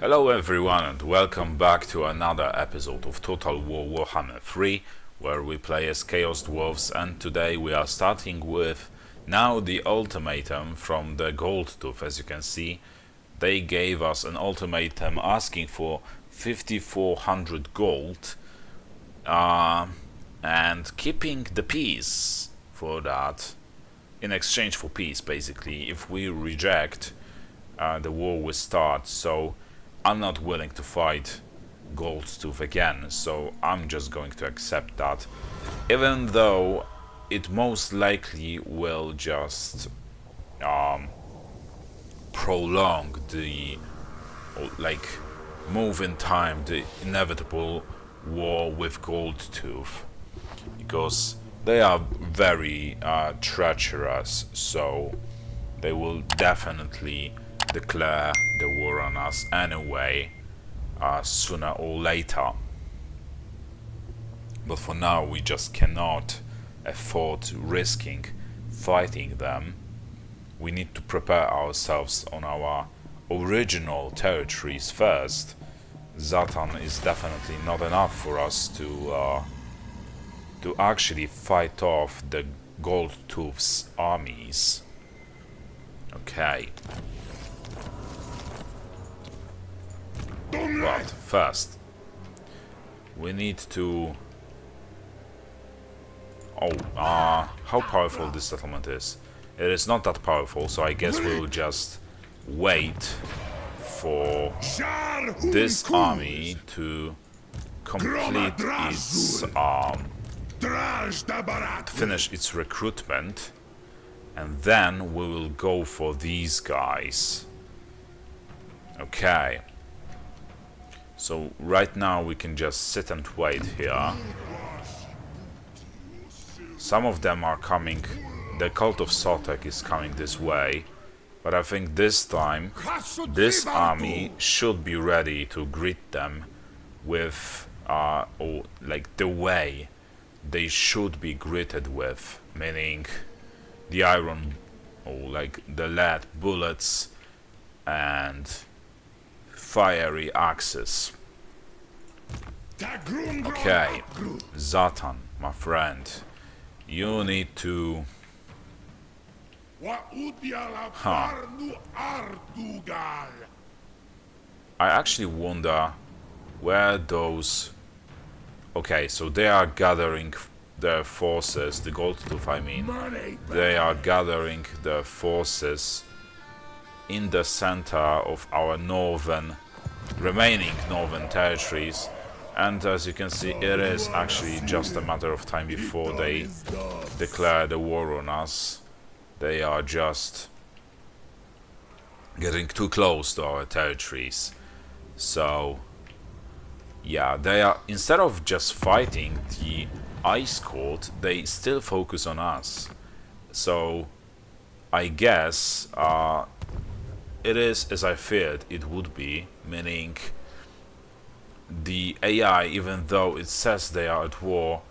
Hello everyone and welcome back to another episode of Total War Warhammer 3, where we play as Chaos Dwarfs, and today we are starting with now the ultimatum from the Gold Tooth. As you can see, they gave us an ultimatum asking for 5400 gold and keeping the peace for that, in exchange for peace basically. If we reject, the war will start. So I'm not willing to fight Goldtooth again, so I'm just going to accept that, even though it most likely will just prolong the, move in time, the inevitable war with Goldtooth, because they are very treacherous, so they will definitely declare the war on us anyway, sooner or later. But for now we just cannot afford risking fighting them. We need to prepare ourselves on our original territories first. Zatan is definitely not enough for us to actually fight off the Goldtooth's armies. Okay. But first, we need to... how powerful this settlement is. It is not that powerful, so I guess we will just wait for this army to complete its... finish its recruitment, and then we will go for these guys. Okay. So right now we can just sit and wait here. Some of them are coming. The cult of Sotek is coming this way, but I think this time this army should be ready to greet them with the way they should be greeted with, meaning the iron, the lead bullets and fiery axes. Okay, Zatan, my friend, you need to... I actually wonder where those... Okay, so they are gathering their forces, the Goldtooth I mean. They are gathering their forces in the center of our remaining northern territories, and as you can see, it is actually just a matter of time before they declare the war on us. They are just getting too close to our territories. So yeah, they are, instead of just fighting the Ice Court, they still focus on us. So I guess it is as I feared it would be, meaning the AI, even though it says they are at war,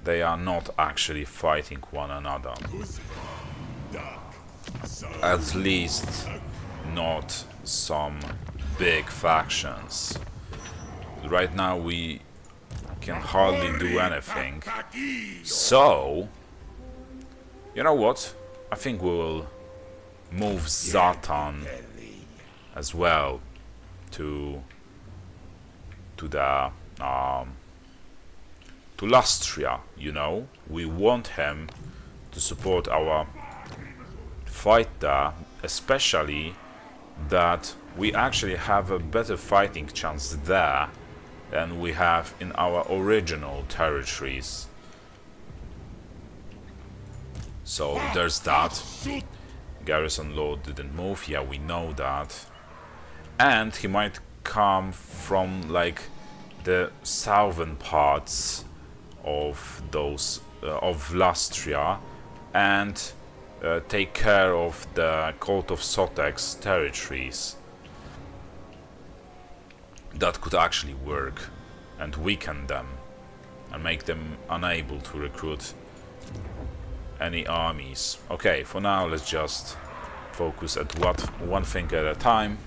they are not actually fighting one another. At least not some big factions. Right now we can hardly do anything. So, you know what? I think we will move Zatan as well to Lustria, you know. We want him to support our fight there, especially that we actually have a better fighting chance there than we have in our original territories. So there's that. Garrison Lord didn't move, yeah, we know that. And he might come from the southern parts of those of Lustria and take care of the cult of Sotek's territories. That could actually work and weaken them and make them unable to recruit any armies. Okay, for now let's just focus at one thing at a time.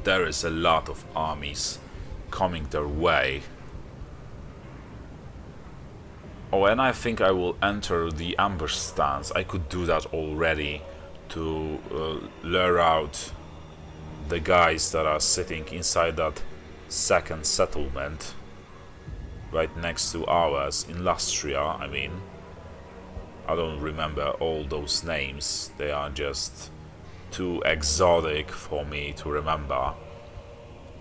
there is a lot of armies coming their way. Oh, and I think I will enter the ambush stance. I could do that already to lure out the guys that are sitting inside that second settlement right next to ours in Lastria. I mean, I don't remember all those names. They are just too exotic for me to remember.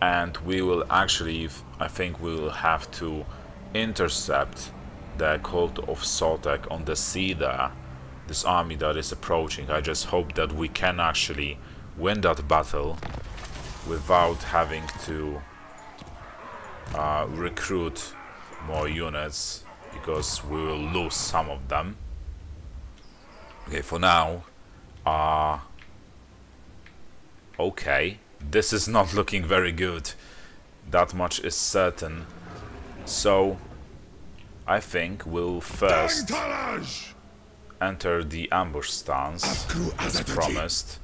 And we will actually, I think we will have to intercept the cult of Sotek on the sea there, this army that is approaching. I just hope that we can actually win that battle without having to recruit more units, because we will lose some of them. Okay, for now, okay, this is not looking very good, that much is certain. So I think we'll first enter the ambush stance as promised,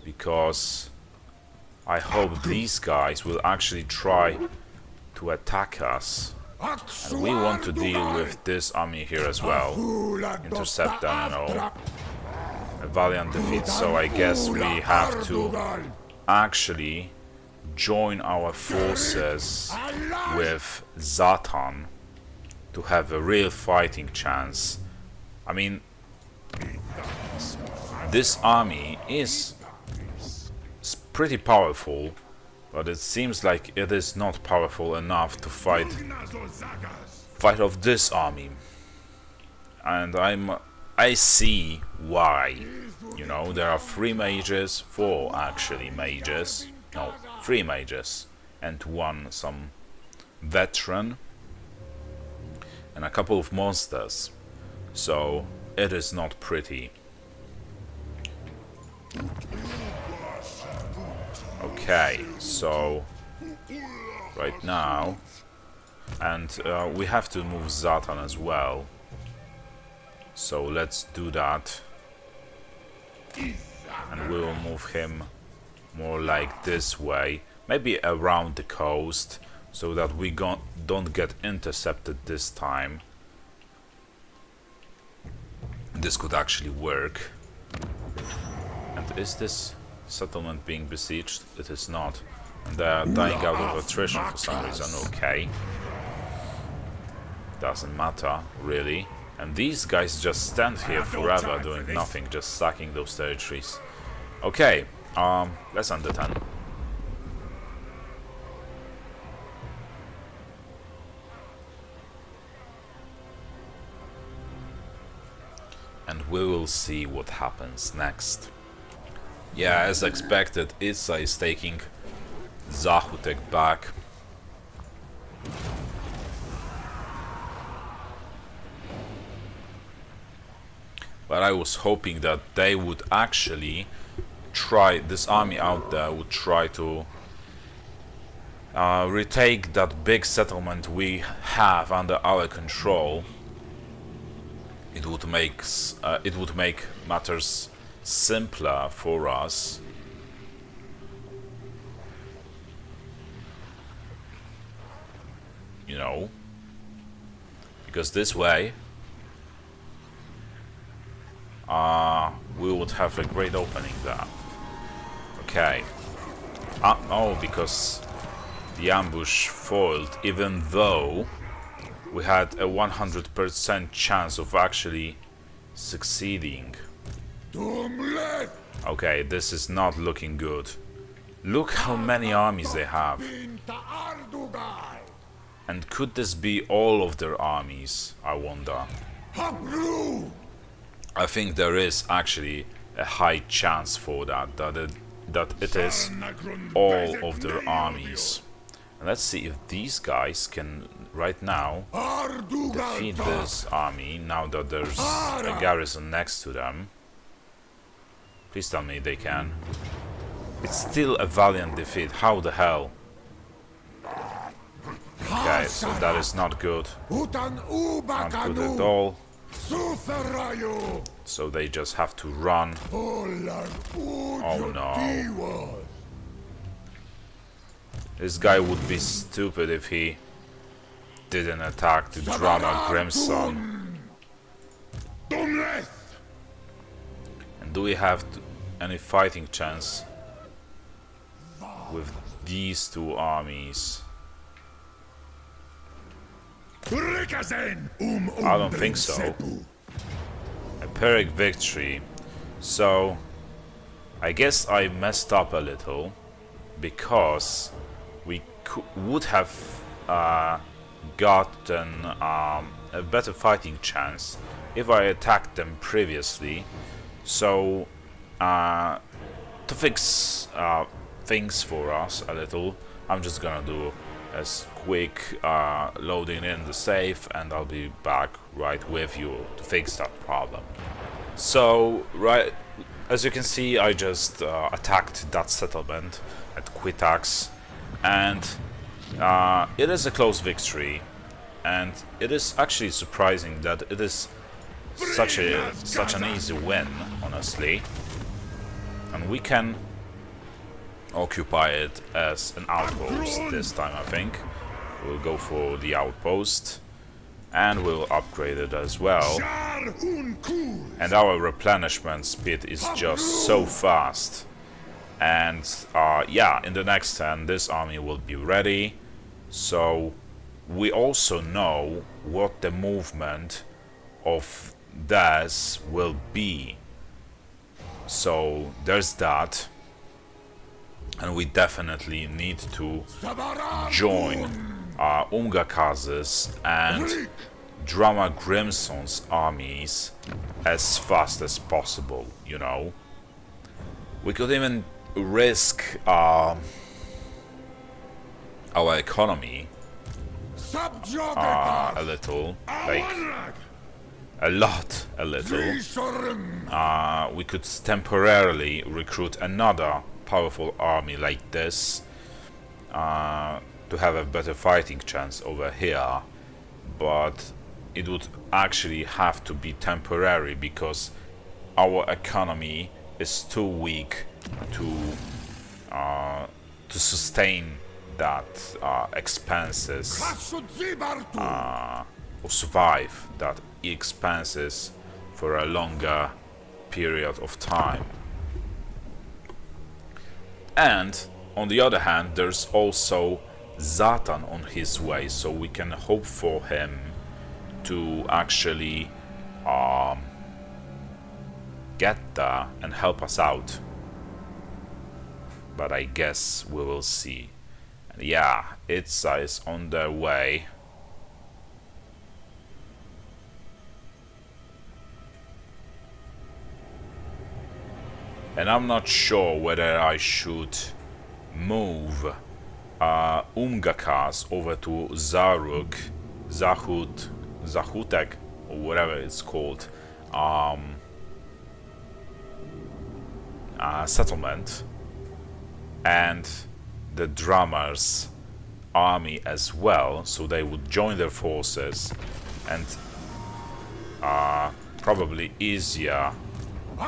because I hope these guys will actually try to attack us, and we want to deal with this army here as well, intercept them and all. A valiant defeat, so I guess we have to actually join our forces with Zatan to have a real fighting chance. I mean, this army is pretty powerful, but it seems like it is not powerful enough to fight off this army. And I see why. You know, there are 4 actually mages, no, 3 mages, and 1 some veteran, and a couple of monsters, so it is not pretty. Okay, so right now, and we have to move Zatan as well, so let's do that, and we will move him more like this way, maybe around the coast, so that we don't get intercepted this time. This could actually work. And is this settlement being besieged? It is not. And they are dying out of attrition for some reason. Okay. Doesn't matter, really. And these guys just stand here forever doing nothing, just sacking those territories. Okay, let's end the turn. And we will see what happens next. Yeah, as expected, Itza is taking Zahutek back. But I was hoping that they would actually try, this army out there would try to retake that big settlement we have under our control. It would make matters simpler for us. You know, because this way we would have a great opening there. Okay. Oh, because the ambush foiled, even though we had a 100% chance of actually succeeding. Okay, this is not looking good. Look how many armies they have. And could this be all of their armies, I wonder? I think there is actually a high chance for that, that it is all of their armies. And let's see if these guys can right now defeat this army, now that there's a garrison next to them. Please tell me they can. It's still a valiant defeat, how the hell? Okay, so that is not good. Not good at all. So they just have to run. Oh no. This guy would be stupid if he didn't attack the Drama Crimson. And do we have any fighting chance with these two armies? I don't think so. A Pyrrhic victory. So I guess I messed up a little, because we would have gotten a better fighting chance if I attacked them previously. So to fix things for us a little, I'm just gonna do a quick loading in the save, and I'll be back right with you to fix that problem. So as you can see, I just attacked that settlement at Quitax, and it is a close victory, and it is actually surprising that it is such an easy win, honestly. And we can occupy it as an outpost this time, I think. We'll go for the outpost, and we'll upgrade it as well. And our replenishment speed is just so fast. And yeah, in the next turn this army will be ready. So we also know what the movement of theirs will be. So there's that. And we definitely need to join Umgakaz's and Drama Grimson's armies as fast as possible, you know. We could even risk our economy a little, like a little. We could temporarily recruit another powerful army like this to have a better fighting chance over here, but it would actually have to be temporary because our economy is too weak to sustain that expenses or survive that expenses for a longer period of time. And on the other hand, there's also Zatan on his way, so we can hope for him to actually get there and help us out. But I guess we will see. And yeah, Itza is on their way. And I'm not sure whether I should move Umgakaz over to Zahutek, or whatever it's called, settlement, and the Drummers' army as well, so they would join their forces and probably easier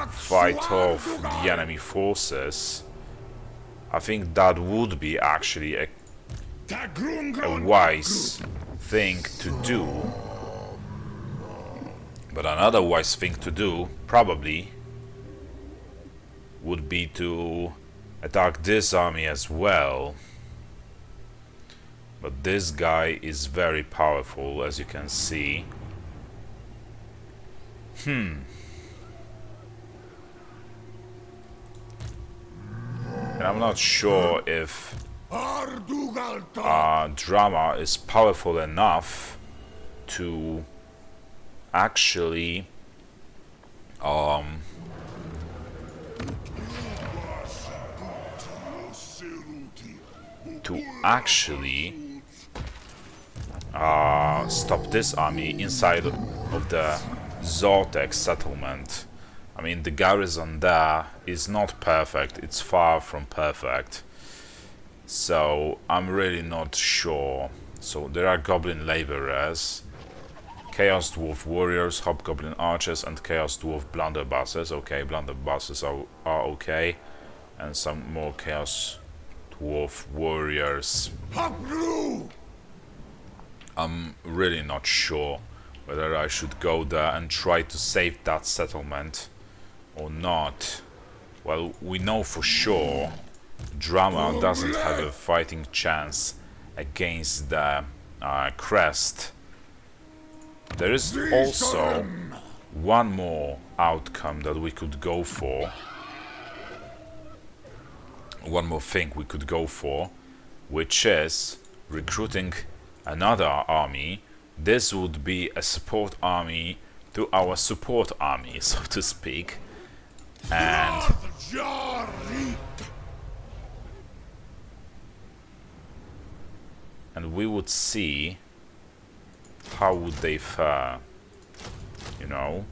fight off the enemy forces. I think that would be actually a wise thing to do. But another wise thing to do probably would be to attack this army as well. But this guy is very powerful, as you can see. And I'm not sure if Drama is powerful enough to actually stop this army inside of the Zortek settlement. I mean, the garrison there is not perfect, it's far from perfect. So I'm really not sure. So there are Goblin Laborers, Chaos Dwarf Warriors, Hobgoblin Archers, and Chaos Dwarf Blunderbusses. Okay, Blunderbusses are okay. And some more Chaos dwarf warriors. I'm really not sure whether I should go there and try to save that settlement or not. Well, we know for sure Drama doesn't have a fighting chance against the Crest. There is also one more outcome that we could go for. One more thing we could go for, which is recruiting another army. This would be a support army to our support army, so to speak. And we would see how would they fare, you know.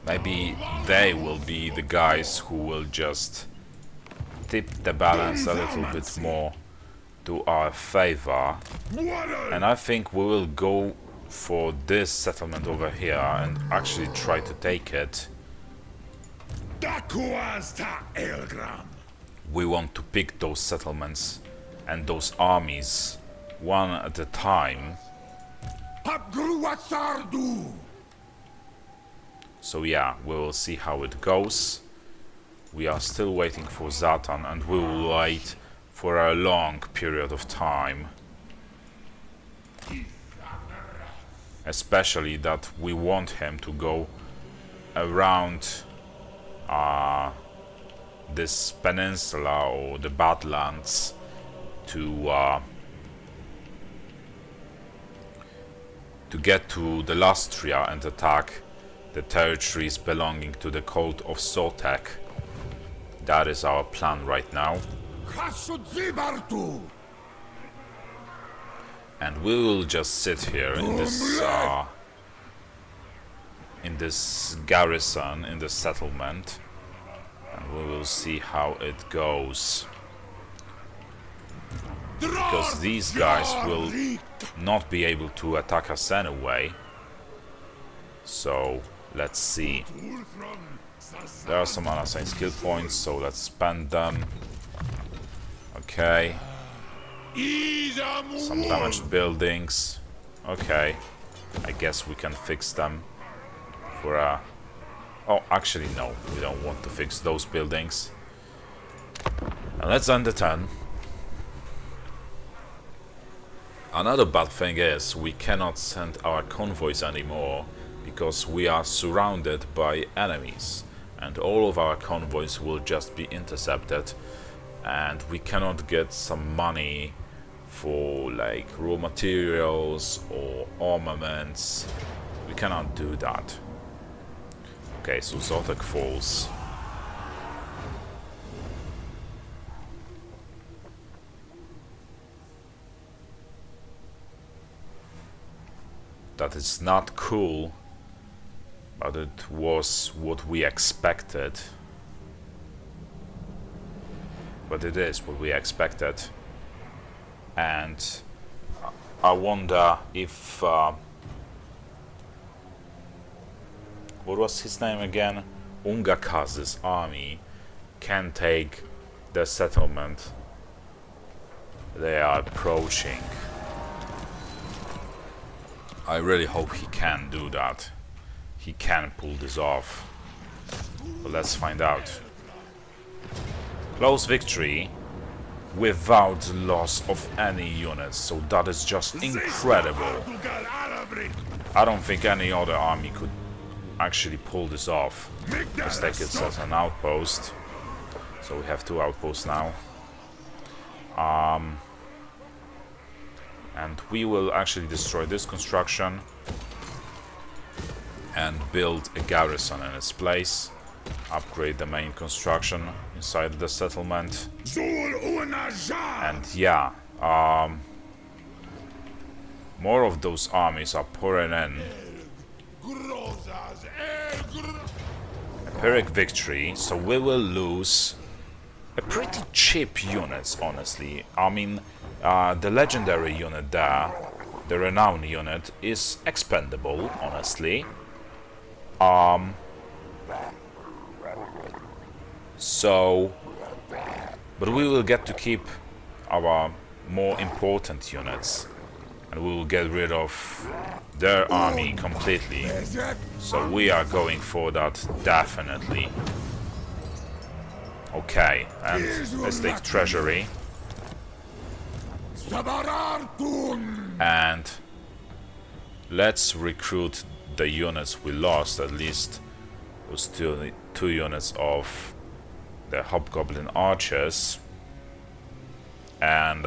Maybe they will be the guys who will just tip the balance a little bit more to our favor. And I think we will go for this settlement over here and actually try to take it. We want to pick those settlements and those armies one at a time. So yeah, we will see how it goes. We are still waiting for Zatan, and we will wait for a long period of time. Especially that we want him to go around this peninsula or the Badlands to get to the Lastria and attack the territories belonging to the cult of Sotek. That is our plan right now. And we will just sit here in this garrison, in this settlement, and we will see how it goes. Because these guys will not be able to attack us anyway. So let's see. There are some unassigned skill points, so let's spend them. Okay. Some damaged buildings. Okay. I guess we can fix them for a... Oh, actually no, we don't want to fix those buildings. And let's end the turn. Another bad thing is we cannot send our convoys anymore because we are surrounded by enemies, and all of our convoys will just be intercepted, and we cannot get some money for like raw materials or armaments. We cannot do that. Okay, so Zotek falls. That is not cool, but it was what we expected. But it is what we expected. And I wonder if... what was his name again? Ungaka's army can take the settlement they are approaching. I really hope he can do that. He can pull this off. But let's find out. Close victory without loss of any units, so that is just incredible. I don't think any other army could actually pull this off. Let's take it as an outpost. So we have 2 outposts now. And we will actually destroy this construction and build a garrison in its place. Upgrade the main construction inside the settlement. And yeah, more of those armies are pouring in. A Pyrrhic victory, so we will lose a pretty cheap units, honestly. I mean, the legendary unit there, the renown unit, is expendable, honestly. So, but we will get to keep our more important units, and we will get rid of their army completely. So we are going for that definitely. Okay, and let's take treasury. And let's recruit the units we lost, at least. We still need 2 units of the Hobgoblin Archers. And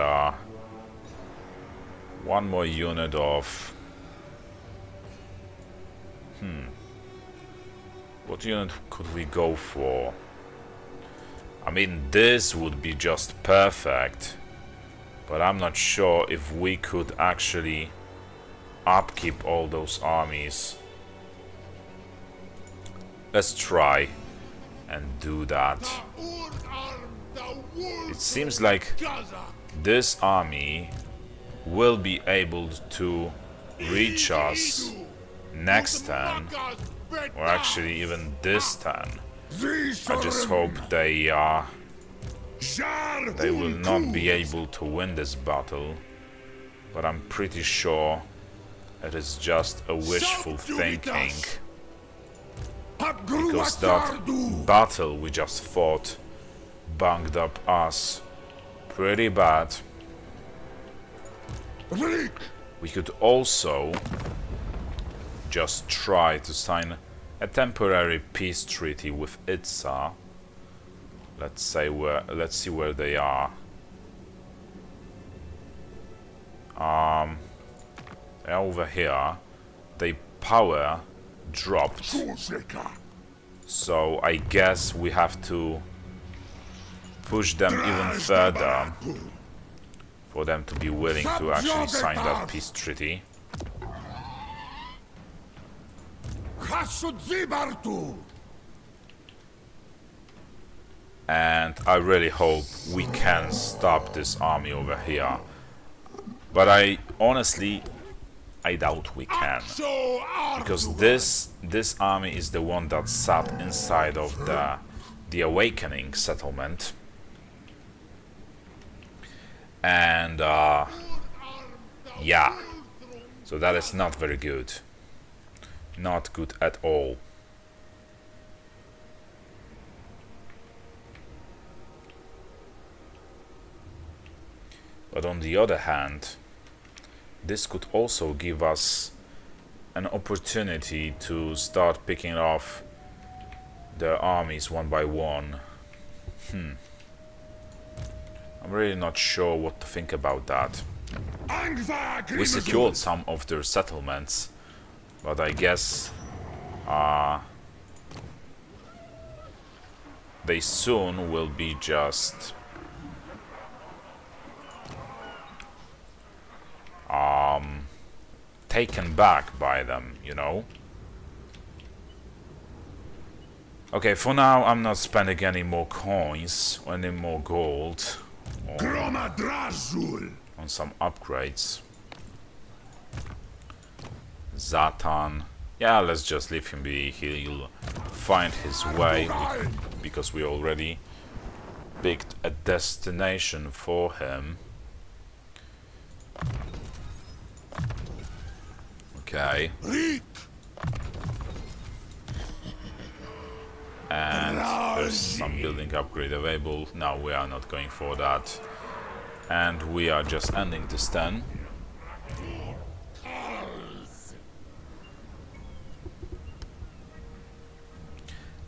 1 more unit of... What unit could we go for? I mean, this would be just perfect. But I'm not sure if we could actually upkeep all those armies. Let's try and do that. It seems like this army will be able to reach us next turn, or actually even this turn. I just hope they will not be able to win this battle, but I'm pretty sure it is just a wishful thinking, because that battle we just fought bunged up us pretty bad. We could also just try to sign a temporary peace treaty with Itza. Let's see where they are. They're over here. They power dropped. So I guess we have to push them even further for them to be willing to actually sign that peace treaty. And I really hope we can stop this army over here. But I doubt we can. Because this army is the one that sat inside of the Awakening settlement. And yeah. So that is not very good. Not good at all. But on the other hand, this could also give us an opportunity to start picking off their armies one by one. I'm really not sure what to think about that. We secured some of their settlements, but I guess they soon will be just taken back by them, you know? Okay, for now I'm not spending any more coins or any more gold on some upgrades. Zatan, yeah, let's just leave him be. He'll find his way because we already picked a destination for him. Okay. And there's some building upgrade available. No, we are not going for that. And we are just ending this turn.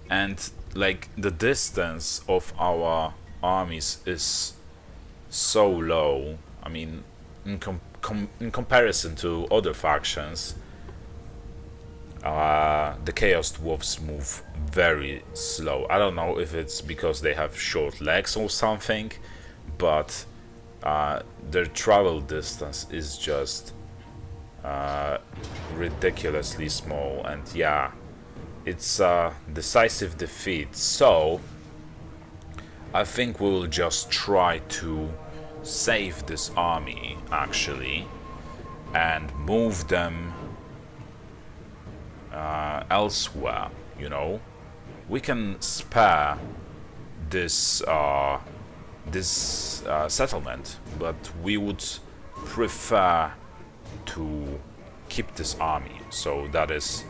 And like the distance of our armies is so low. I mean, in comparison to other factions, the Chaos Dwarfs move very slow. I don't know if it's because they have short legs or something, but their travel distance is just ridiculously small. And yeah, it's a decisive defeat. So I think we will just try to save this army actually and move them elsewhere, you know, we can spare this settlement, but we would prefer to keep this army, so that is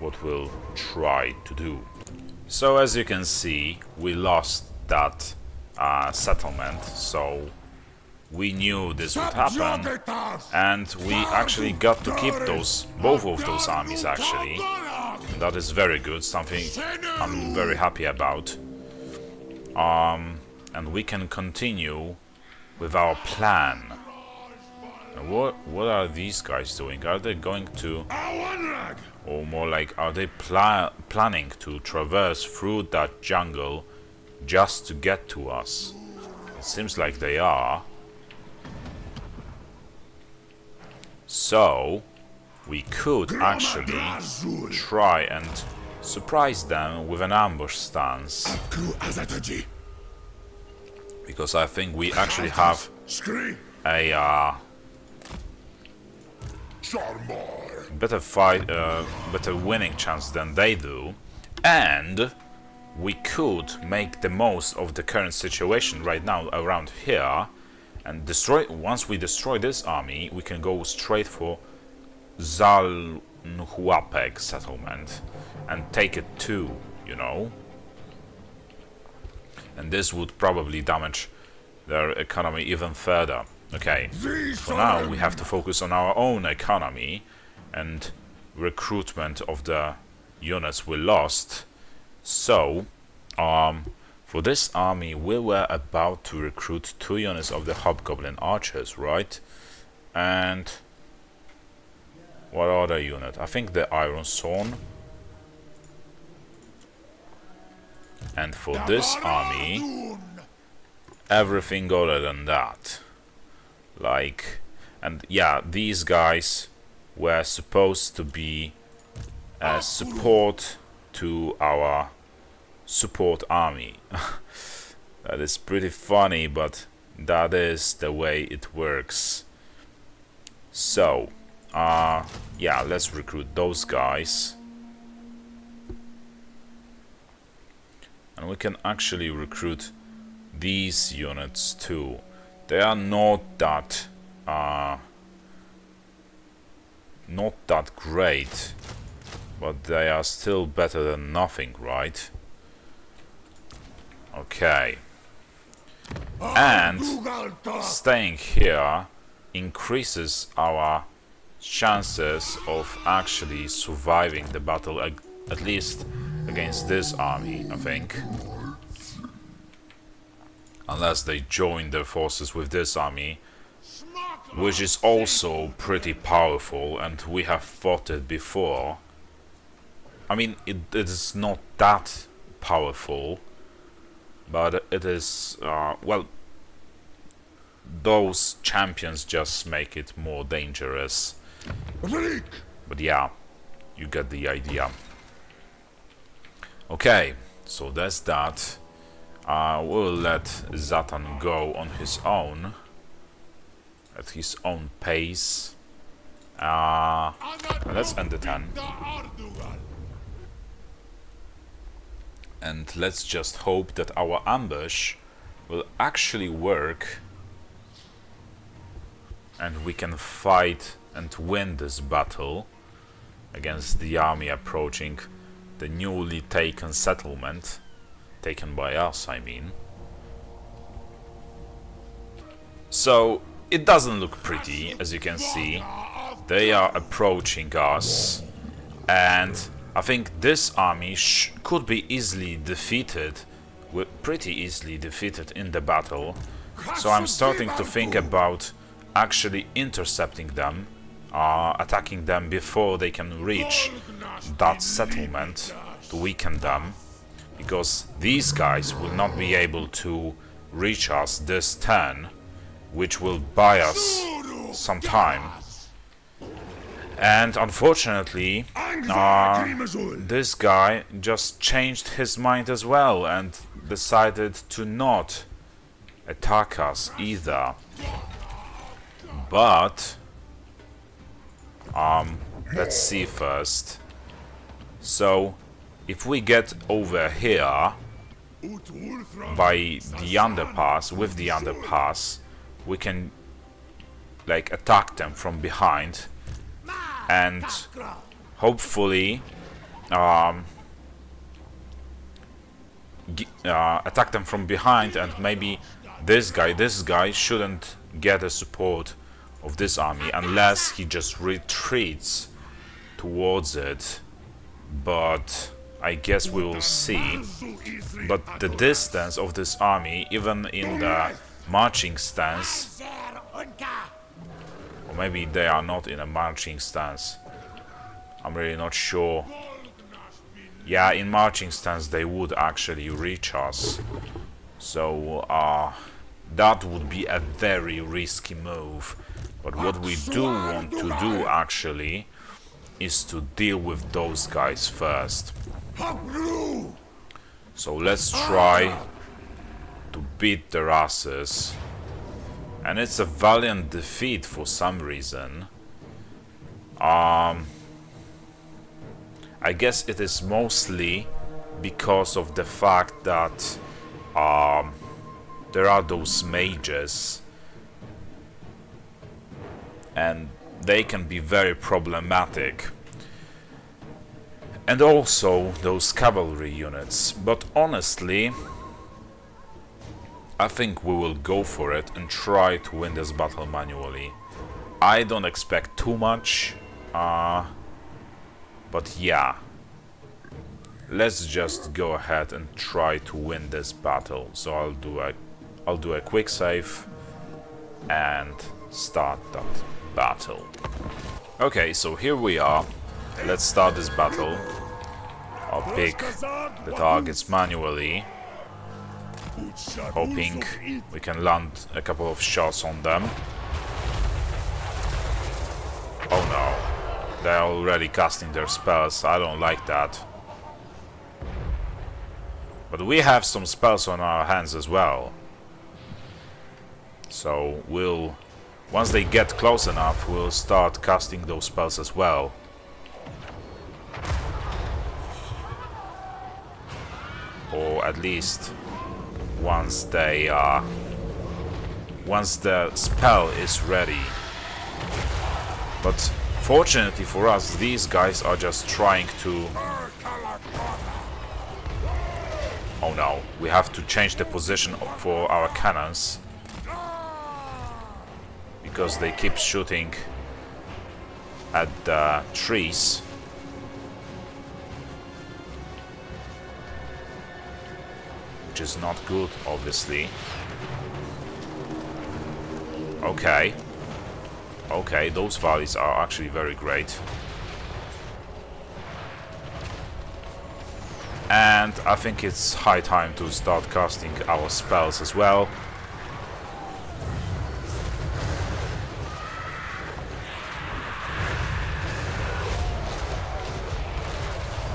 what we'll try to do. So as you can see, we lost that settlement, so we knew this would happen, and we actually got to keep both of those armies actually. That is very good, something I'm very happy about. And we can continue with our plan. And what are these guys doing? Are they going to, or more like, are they planning to traverse through that jungle just to get to us? It seems like they are. So we could actually try and surprise them with an ambush stance, because I think we actually have a better fight, better winning chance than they do, and we could make the most of the current situation right now around here and destroy. Once we destroy this army, we can go straight for Zalnhuapeg settlement and take it too, you know. And this would probably damage their economy even further. Okay, for now we have to focus on our own economy and recruitment of the units we lost. So, for this army we were about to recruit 2 units of the Hobgoblin Archers, right? And what other unit? I think the Iron Sworn. And for this army, everything other than that. Like, and yeah, these guys were supposed to be support to our support army. That is pretty funny, but that is the way it works. So, yeah, let's recruit those guys. And we can actually recruit these units too. They are not that great, but they are still better than nothing, right? Okay. And staying here increases our chances of actually surviving the battle, at least against this army, I think. Unless they join their forces with this army, which is also pretty powerful, and we have fought it before. I mean, it is not that powerful, but it is, well, those champions just make it more dangerous. But yeah, you get the idea. Okay, so that's that. We'll let Zatan go on his own, at his own pace. Let's end the turn. And let's just hope that our ambush will actually work and we can fight and win this battle against the army approaching the newly taken settlement. Taken by us, I mean. So, it doesn't look pretty, as you can see. They are approaching us, and I think this army could be easily defeated, pretty easily defeated in the battle. So I'm starting to think about actually intercepting them, attacking them before they can reach that settlement to weaken them. Because these guys will not be able to reach us this turn, which will buy us some time. And unfortunately, this guy just changed his mind as well and decided to not attack us either. But let's see first. So if we get over here by the underpass, with the underpass, we can like attack them from behind and hopefully attack them from behind, and maybe this guy shouldn't get the support of this army unless he just retreats towards it, but I guess we will see. But the distance of this army, even in the marching stance, or maybe they are not in a marching stance, I'm really not sure. Yeah, in marching stance they would actually reach us, so that would be a very risky move. But what we do want to do actually is to deal with those guys first. So let's try to beat their asses. And it's a valiant defeat for some reason. I guess it is mostly because of the fact that there are those mages, and they can be very problematic, and also those cavalry units. But honestly, I think we will go for it and try to win this battle manually. I don't expect too much, but yeah, let's just go ahead and try to win this battle. So I'll do a quick save and start that battle. Okay, so here we are. Let's start this battle. I'll pick the targets manually, hoping we can land a couple of shots on them. Oh no, they're already casting their spells. I don't like that. But we have some spells on our hands as well. So once they get close enough, we'll start casting those spells as well. Or at least once the spell is ready. But fortunately for us, these guys are just trying to... Oh no, we have to change the position for our cannons, because they keep shooting at the trees. Which is not good, obviously. Okay. Okay, those valleys are actually very great. And I think it's high time to start casting our spells as well.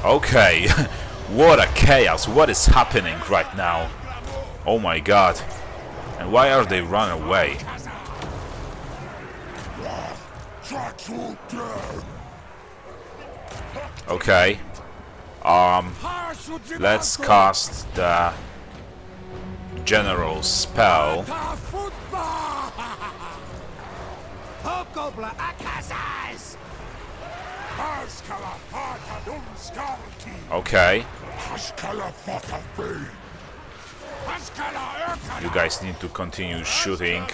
Okay, what a chaos, what is happening right now? Oh my god. And why are they running away? Okay. Let's cast the general spell. Okay. You guys need to continue shooting.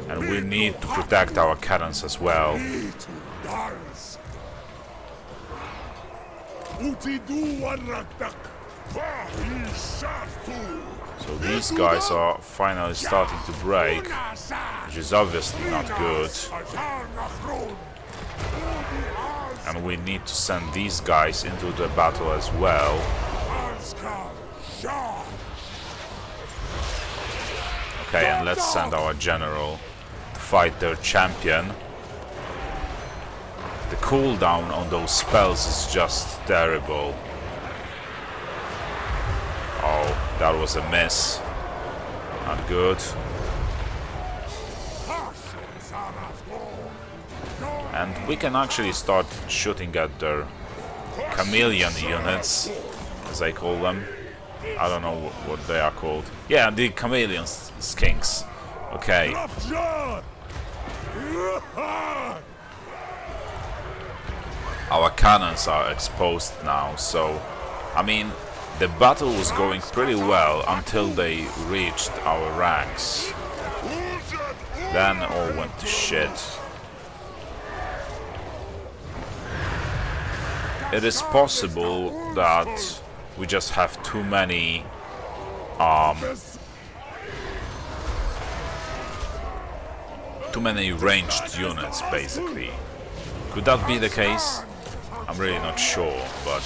And we need to protect our cannons as well. So these guys are finally starting to break, which is obviously not good. And we need to send these guys into the battle as well. Okay, and let's send our general to fight their champion. The cooldown on those spells is just terrible. Oh, that was a miss. Not good. And we can actually start shooting at their chameleon units, as I call them. I don't know what they are called. Yeah, the chameleon skinks. Okay. Our cannons are exposed now, so I mean, the battle was going pretty well until they reached our ranks. Then all went to shit. It is possible that we just have too many ranged units, basically. Could that be the case? I'm really not sure, but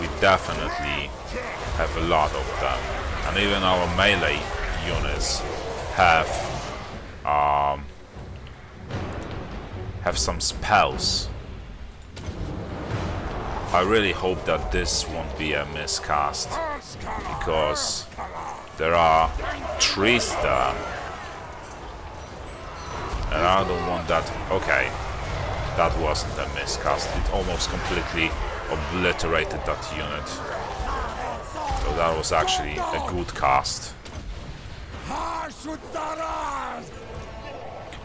we definitely have a lot of them. And even our melee units have some spells. I really hope that this won't be a miscast, because there are trees there, and I don't want that. Okay, that wasn't a miscast. It almost completely obliterated that unit. So that was actually a good cast.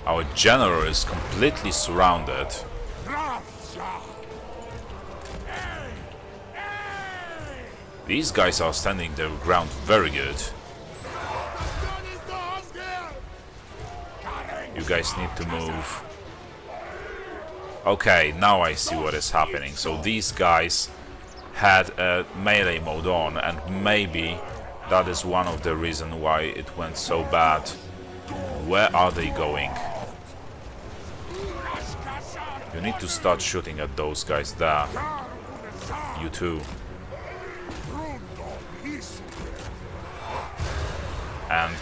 Our general is completely surrounded. These guys are standing their ground very good. You guys need to move. Okay, now I see what is happening. So these guys had a melee mode on, and maybe that is one of the reasons why it went so bad. Where are they going? You need to start shooting at those guys there. You too. And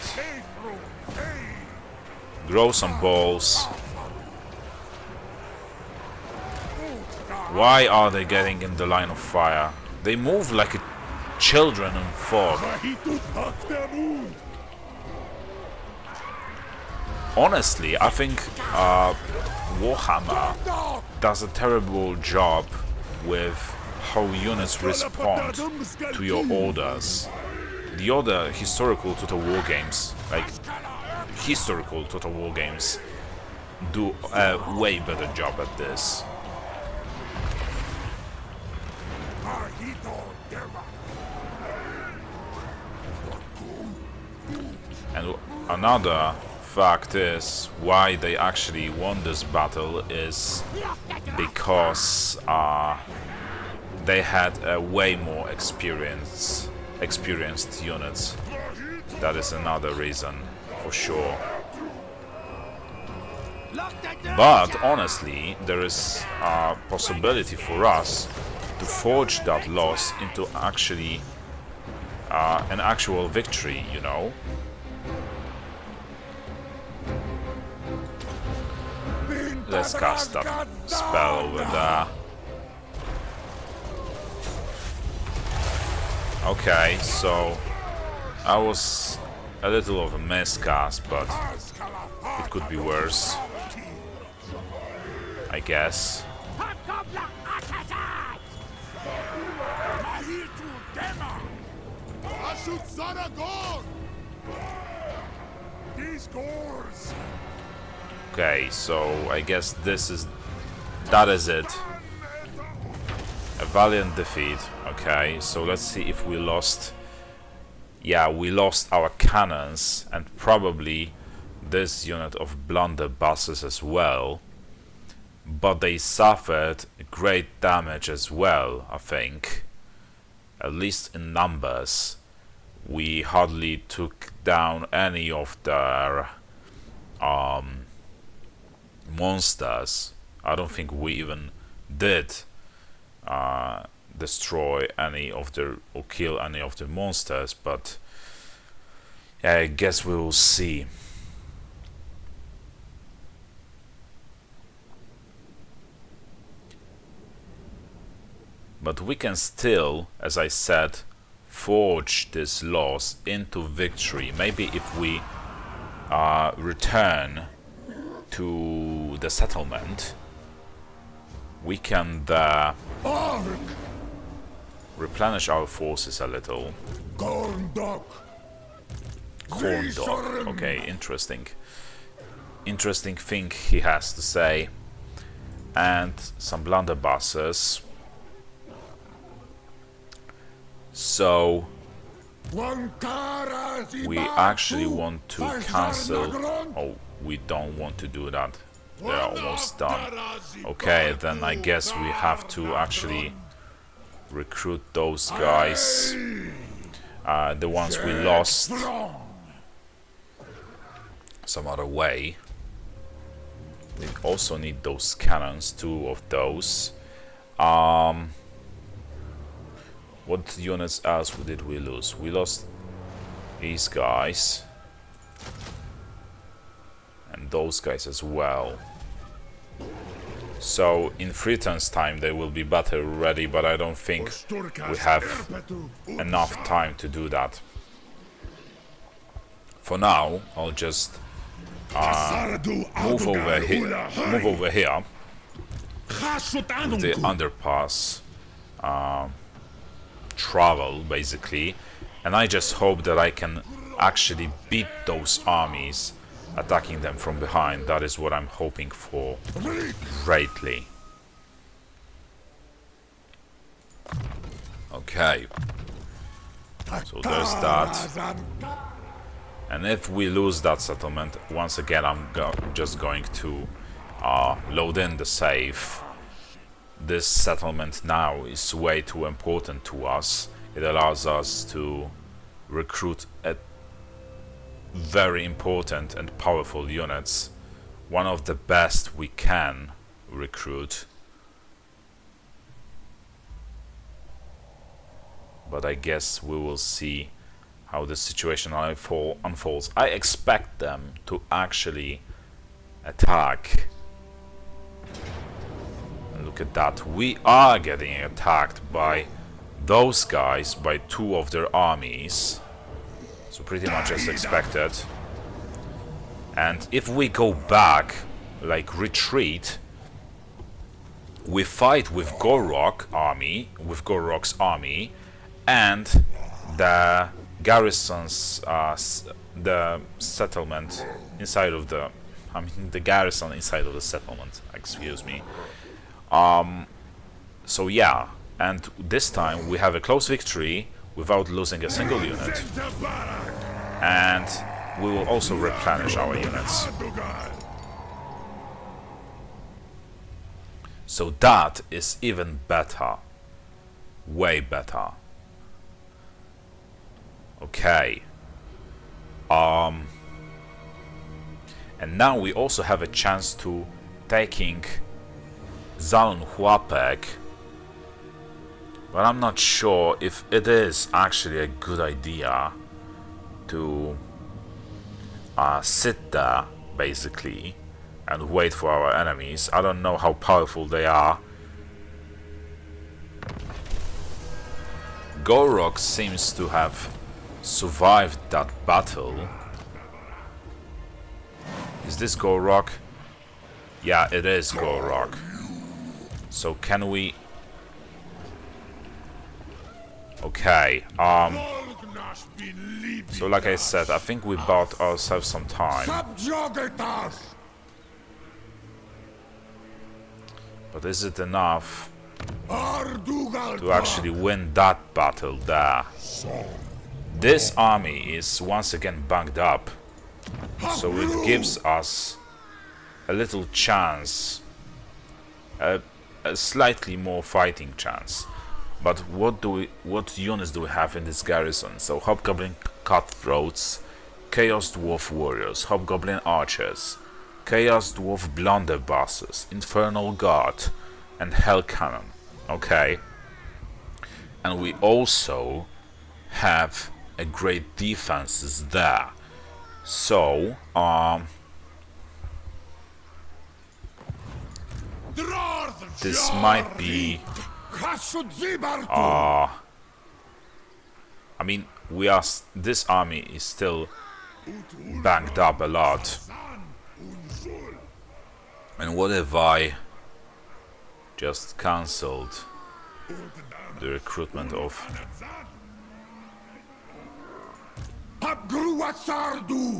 grow some balls. Why are they getting in the line of fire? They move like children in fog. Honestly, I think Warhammer does a terrible job with how units respond to your orders. The other historical Total War games, like historical Total War games, do a way better job at this. And another fact is why they actually won this battle is because they had a way more experienced units. That is another reason, for sure. But honestly, there is a possibility for us to forge that loss into actually an actual victory, you know? Let's cast that spell over there. Okay, so I was a little of a miscast, but it could be worse, I guess. Okay, so I guess that is it. A valiant defeat. Okay, so let's see if we lost. Yeah, we lost our cannons and probably this unit of blunderbusses as well. But they suffered great damage as well, I think. At least in numbers. We hardly took down any of their monsters. I don't think we even did destroy any of the or kill any of the monsters, but yeah, I guess we will see. But we can still, as I said, forge this loss into victory. Maybe if we return to the settlement, we can replenish our forces a little. Corn dog. Okay, interesting. Interesting thing he has to say. And some blunderbusses. So we actually want to cancel. Oh, we don't want to do that. They're almost done. Okay, then I guess we have to actually recruit those guys. The ones we lost some other way. We also need those cannons, 2 of those. What units else did we lose? We lost these guys. And those guys as well. So in 3 turns time they will be battle ready, but I don't think we have enough time to do that. For now, I'll just move over here with the underpass travel basically, and I just hope that I can actually beat those armies attacking them from behind. That is what I'm hoping for greatly. Okay, so there's that. And if we lose that settlement, once again I'm just going to load in the save. This settlement now is way too important to us. It allows us to recruit a very important and powerful units. One of the best we can recruit. But I guess we will see how the situation unfolds. I expect them to actually attack. And look at that. We are getting attacked by those guys, by 2 of their armies. So pretty much as expected. And if we go back, like retreat, we fight with Gorok's army, and the garrisons, the settlement inside of the, the garrison inside of the settlement, excuse me. So yeah, and this time we have a close victory without losing a single unit, and we will also replenish our units. So that is even better, way better. Okay. And now we also have a chance to taking Zalon Huapek, but I'm not sure if it is actually a good idea to sit there basically and wait for our enemies. I don't know how powerful they are. Gorok seems to have survived that battle. Is this Gorok? Yeah, it is Gorok. So can we... Okay, so like I said, I think we bought ourselves some time. But is it enough to actually win that battle there? This army is once again banged up, so it gives us a little chance, a slightly more fighting chance. But what units do we have in this garrison? So Hobgoblin Cutthroats, Chaos Dwarf Warriors, Hobgoblin Archers, Chaos Dwarf Blunderbusses, Infernal Guard, and Hell Cannon. Okay. And we also have a great defenses there. So, this might be... I mean, this army is still banged up a lot. And what if I just cancelled the recruitment of...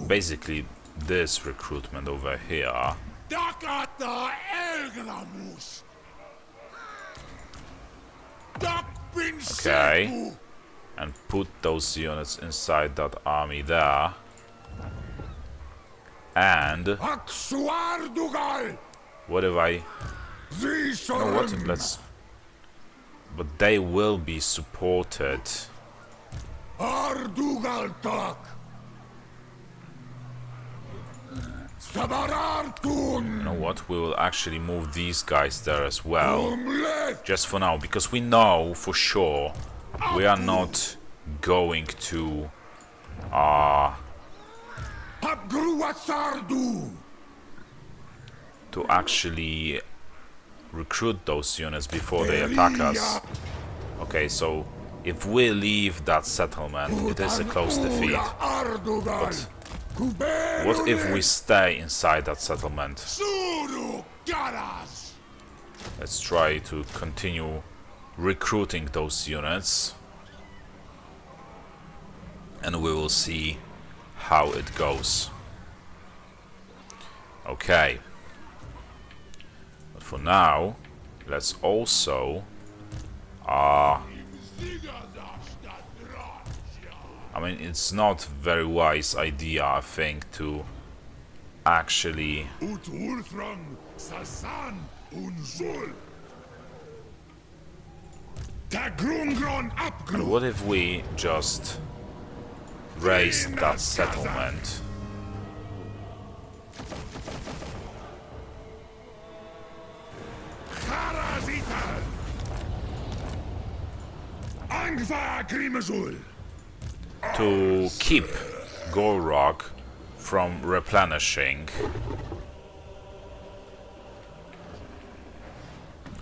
basically this recruitment over here. Okay. And put those units inside that army there. And what if I... you know what? Let's... but they will be supported. You know what? We will actually move these guys there as well. Just for now, because we know for sure we are not going to actually recruit those units before they attack us. Okay, so if we leave that settlement, it is a close defeat. But what if we stay inside that settlement? Let's try to continue recruiting those units, and we will see how it goes. Okay. But for now, let's also I mean, it's not very wise idea, I think, to actually... And what if we just raise that settlement? To keep Gorok from replenishing.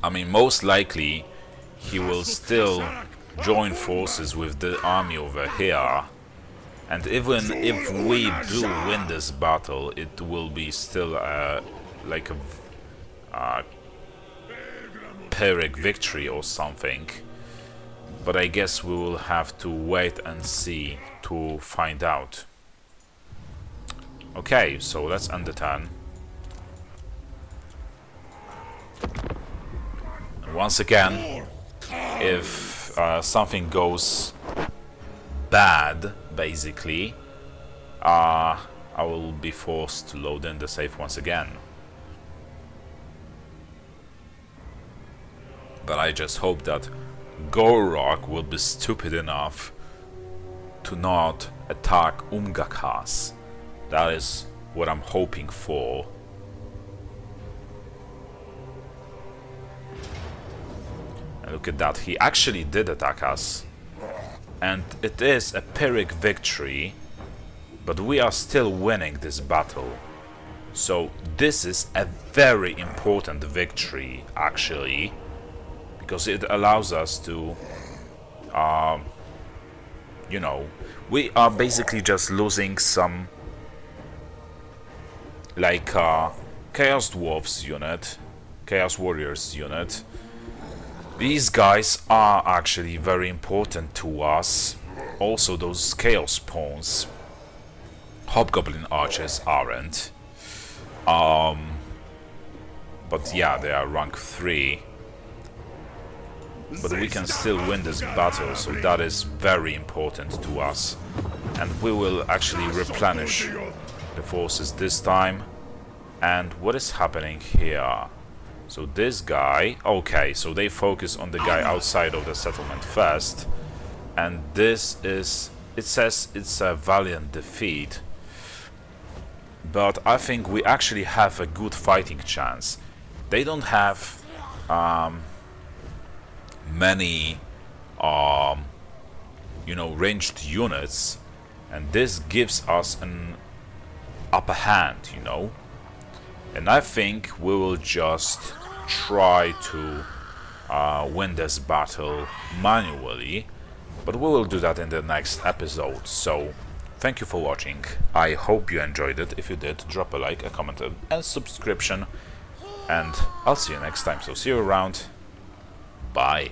I mean, most likely he will still join forces with the army over here, and even if we do win this battle, it will be still like a Pyrrhic victory or something. But I guess we will have to wait and see to find out. Okay, so let's end the turn. And once again, if something goes bad, basically, I will be forced to load in the save once again. But I just hope that Gorok will be stupid enough to not attack Umgakas. That is what I'm hoping for. And look at that, he actually did attack us. And it is a Pyrrhic victory, but we are still winning this battle. So this is a very important victory, actually, because it allows us to, you know, we are basically just losing some, like, Chaos Dwarfs unit, Chaos Warriors unit. These guys are actually very important to us. Also those Chaos Pawns. Hobgoblin Archers aren't. But yeah, they are rank 3. But we can still win this battle, so that is very important to us. And we will actually replenish the forces this time. And what is happening here? So this guy... okay, so they focus on the guy outside of the settlement first. And this is... it says it's a valiant defeat. But I think we actually have a good fighting chance. They don't have... many you know, ranged units, and this gives us an upper hand, you know. And I think we will just try to win this battle manually, but we will do that in the next episode. So thank you for watching. I hope you enjoyed it. If you did, drop a like, a comment and subscription. and I'll see you next time. So see you around. Bye.